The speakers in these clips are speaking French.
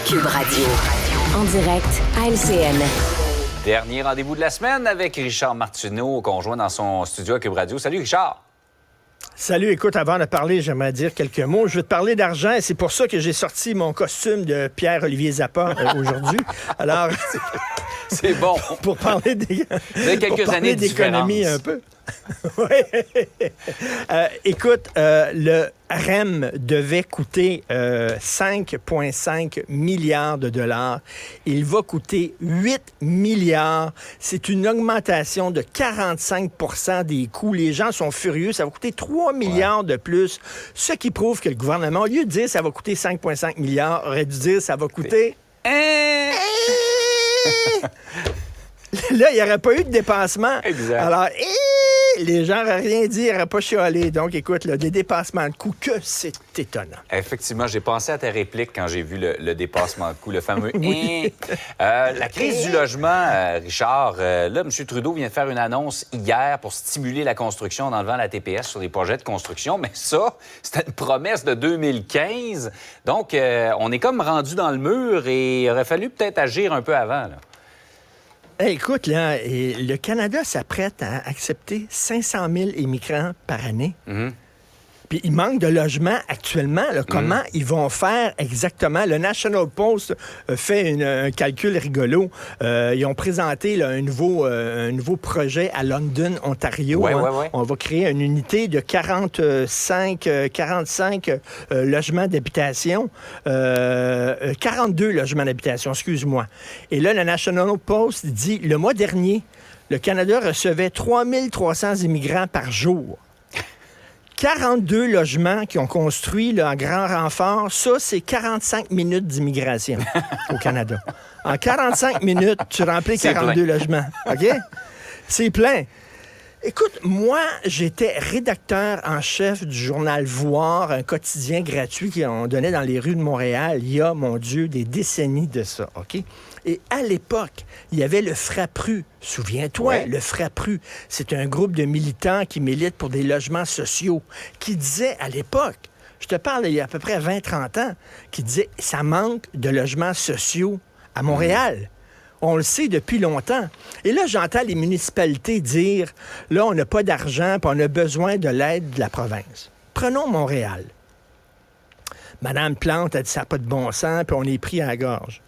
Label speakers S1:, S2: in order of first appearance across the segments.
S1: Cube Radio. En direct à LCN.
S2: Dernier rendez-vous de la semaine avec Richard Martineau, conjoint dans son studio à Cube Radio. Salut, Richard.
S3: Salut, écoute, avant de parler, j'aimerais dire quelques mots. Je vais te parler d'argent et c'est pour ça que j'ai sorti mon costume de Pierre-Olivier Zappa aujourd'hui. Alors,
S2: c'est bon.
S3: Pour parler
S2: quelques années
S3: d'économie un peu. Oui. Écoute, le REM devait coûter 5,5 milliards de dollars. Il va coûter 8 milliards. C'est une augmentation de 45 % des coûts. Les gens sont furieux. Ça va coûter 3 milliards de plus. Ce qui prouve que le gouvernement, au lieu de dire ça va coûter 5,5 milliards, aurait dû dire ça va coûter... Là, il n'y aurait pas eu de dépassement.
S2: Exact.
S3: Alors, les gens n'auraient rien dit, ils n'auraient pas chialé. Donc, écoute, là, des dépassements de coûts, que c'est étonnant.
S2: Effectivement, j'ai pensé à ta réplique quand j'ai vu le dépassement de coûts, le fameux oui. La crise du logement, Richard, là, M. Trudeau vient de faire une annonce hier pour stimuler la construction en enlevant la TPS sur les projets de construction. Mais ça, c'était une promesse de 2015. Donc, on est comme rendu dans le mur et il aurait fallu peut-être agir un peu avant, là.
S3: Hey, écoute, là, le Canada s'apprête à accepter 500 000 immigrants par année.
S2: Mm-hmm.
S3: Puis il manque de logements actuellement. Là, comment ils vont faire exactement? Le National Post fait un calcul rigolo. Ils ont présenté là, un nouveau projet à London, Ontario.
S2: Ouais.
S3: On va créer une unité de 45 logements d'habitation. 42 logements d'habitation, excuse-moi. Et là, le National Post dit, le mois dernier, le Canada recevait 3300 immigrants par jour. 42 logements qui ont construit là, en grand renfort, ça, c'est 45 minutes d'immigration au Canada. En 45 minutes, tu remplis 42 logements. OK? C'est plein. Écoute, moi, j'étais rédacteur en chef du journal Voir, un quotidien gratuit qu'on donnait dans les rues de Montréal il y a, mon Dieu, des décennies de ça, OK? Et à l'époque, il y avait le Frappru. Souviens-toi, le Frappru, c'est un groupe de militants qui militent pour des logements sociaux, qui disait à l'époque, je te parle il y a à peu près 20-30 ans, qui disait, ça manque de logements sociaux à Montréal. On le sait depuis longtemps. Et là, j'entends les municipalités dire, là, on n'a pas d'argent, puis on a besoin de l'aide de la province. Prenons Montréal. Madame Plante a dit, ça n'a pas de bon sens, puis on est pris à la gorge.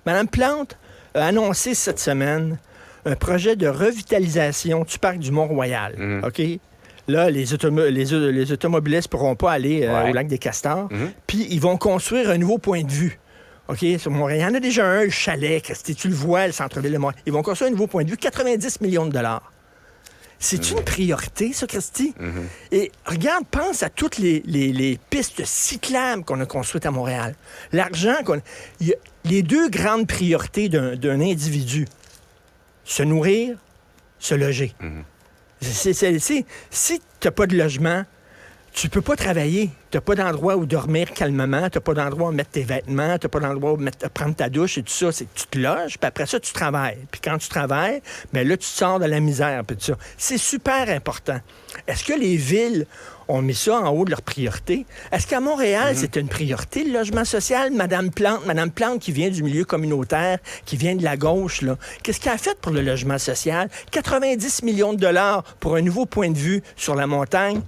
S3: Madame Plante a annoncé cette semaine un projet de revitalisation du parc du Mont-Royal. OK? Là, les automobilistes ne pourront pas aller au lac des Castors. Puis, ils vont construire un nouveau point de vue. OK, sur Montréal. Il y en a déjà un, le chalet, Christy, tu le vois, le centre-ville de Montréal. Ils vont construire un nouveau point de vue, 90 millions de dollars. C'est une priorité, ça, Christy? Et regarde, pense à toutes les pistes cyclables qu'on a construites à Montréal. L'argent qu'on... Les deux grandes priorités d'un individu, se nourrir, se loger. Si tu n'as pas de logement, tu peux pas travailler. Tu n'as pas d'endroit où dormir calmement, tu n'as pas d'endroit où mettre tes vêtements, tu n'as pas d'endroit où prendre ta douche et tout ça. Tu te loges, puis après ça, tu travailles. Puis quand tu travailles, bien là, tu te sors de la misère, puis tout ça. C'est super important. Est-ce que les villes ont mis ça en haut de leur priorité? Est-ce qu'à Montréal, c'est une priorité, le logement social? Madame Plante qui vient du milieu communautaire, qui vient de la gauche, là, qu'est-ce qu'elle a fait pour le logement social? 90 millions de dollars pour un nouveau point de vue sur la montagne.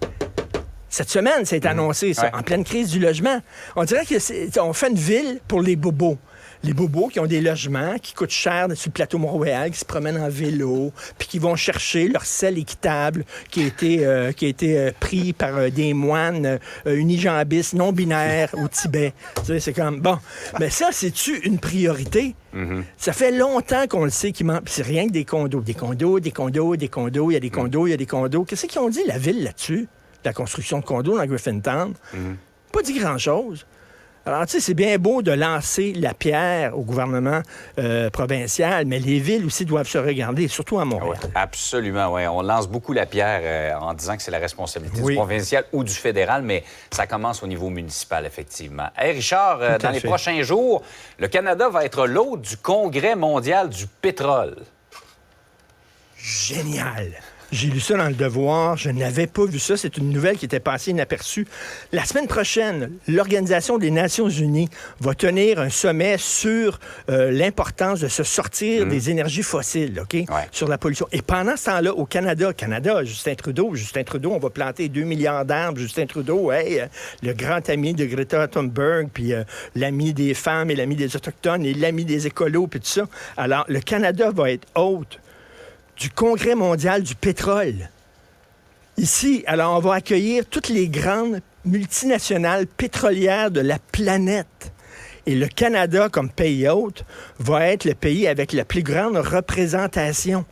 S3: Cette semaine, c'est annoncé, ça, en pleine crise du logement. On dirait qu'on fait une ville pour les bobos. Les bobos qui ont des logements, qui coûtent cher sur le plateau Mont-Royal, qui se promènent en vélo, puis qui vont chercher leur sel équitable qui a été pris par des moines unijambistes, non-binaires au Tibet. Tu sais, c'est comme, bon, mais ça, c'est-tu une priorité? Ça fait longtemps qu'on le sait qu'il manque. Puis c'est rien que des condos. Des condos, il y a des condos, il y a des condos. Qu'est-ce qu'ils ont dit, la ville, là-dessus? La construction de condos dans Griffintown? Pas dit grand-chose. Alors, tu sais, c'est bien beau de lancer la pierre au gouvernement provincial, mais les villes aussi doivent se regarder, surtout à Montréal.
S2: Oui, absolument, oui. On lance beaucoup la pierre en disant que c'est la responsabilité du provincial ou du fédéral, mais ça commence au niveau municipal, effectivement. Hey, Richard, dans les prochains jours, le Canada va être l'hôte du Congrès mondial du pétrole.
S3: Génial! J'ai lu ça dans Le Devoir. Je n'avais pas vu ça. C'est une nouvelle qui était passée inaperçue. La semaine prochaine, l'Organisation des Nations Unies va tenir un sommet sur l'importance de se sortir des énergies fossiles, OK?
S2: Ouais.
S3: Sur la pollution. Et pendant ce temps-là, au Canada, Justin Trudeau, on va planter 2 milliards d'arbres. Justin Trudeau, le grand ami de Greta Thunberg, puis l'ami des femmes et l'ami des Autochtones et l'ami des écolos, puis tout ça. Alors, le Canada va être hôte du Congrès mondial du pétrole. Ici, alors, on va accueillir toutes les grandes multinationales pétrolières de la planète. Et le Canada, comme pays hôte, va être le pays avec la plus grande représentation.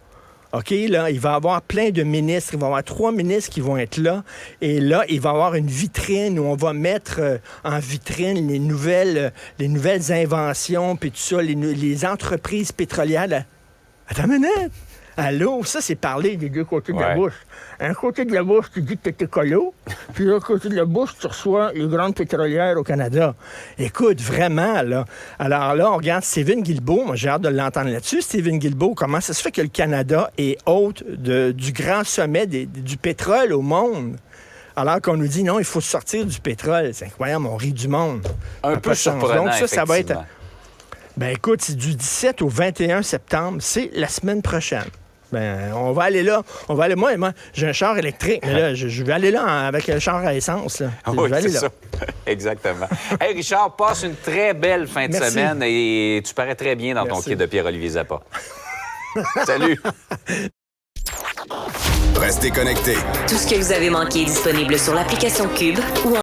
S3: OK, là, il va y avoir plein de ministres. Il va y avoir 3 ministres qui vont être là. Et là, il va y avoir une vitrine où on va mettre en vitrine les nouvelles inventions, puis tout ça, les entreprises pétrolières. Là. Attends une minute! Allô? Ça, c'est parler des deux côtés de la bouche. Un côté de la bouche, tu dis que tu es écolo, puis l'autre côté de la bouche, tu reçois les grandes pétrolières au Canada. Écoute, vraiment, là. Alors là, on regarde Stephen Guilbeault. Moi, j'ai hâte de l'entendre là-dessus. Stephen Guilbeault, comment ça se fait que le Canada est hôte du grand sommet du pétrole au monde? Alors qu'on nous dit, non, il faut sortir du pétrole. C'est incroyable, on rit du monde.
S2: Un peu surprenant,
S3: donc, ça va être...
S2: effectivement.
S3: Ben écoute, c'est du 17 au 21 septembre. C'est la semaine prochaine. Ben, on va aller là. Moi, j'ai un char électrique, mais là, je vais aller là avec un char à essence. Là.
S2: Oui,
S3: je vais aller
S2: c'est
S3: là.
S2: ça. Exactement. Hey, Richard, passe une très belle fin de
S3: Merci.
S2: semaine et tu parais très bien dans ton
S3: Merci.
S2: kit de Pierre-Olivier Zappa. Salut!
S4: Restez connectés.
S1: Tout ce que vous avez manqué est disponible sur l'application Cube ou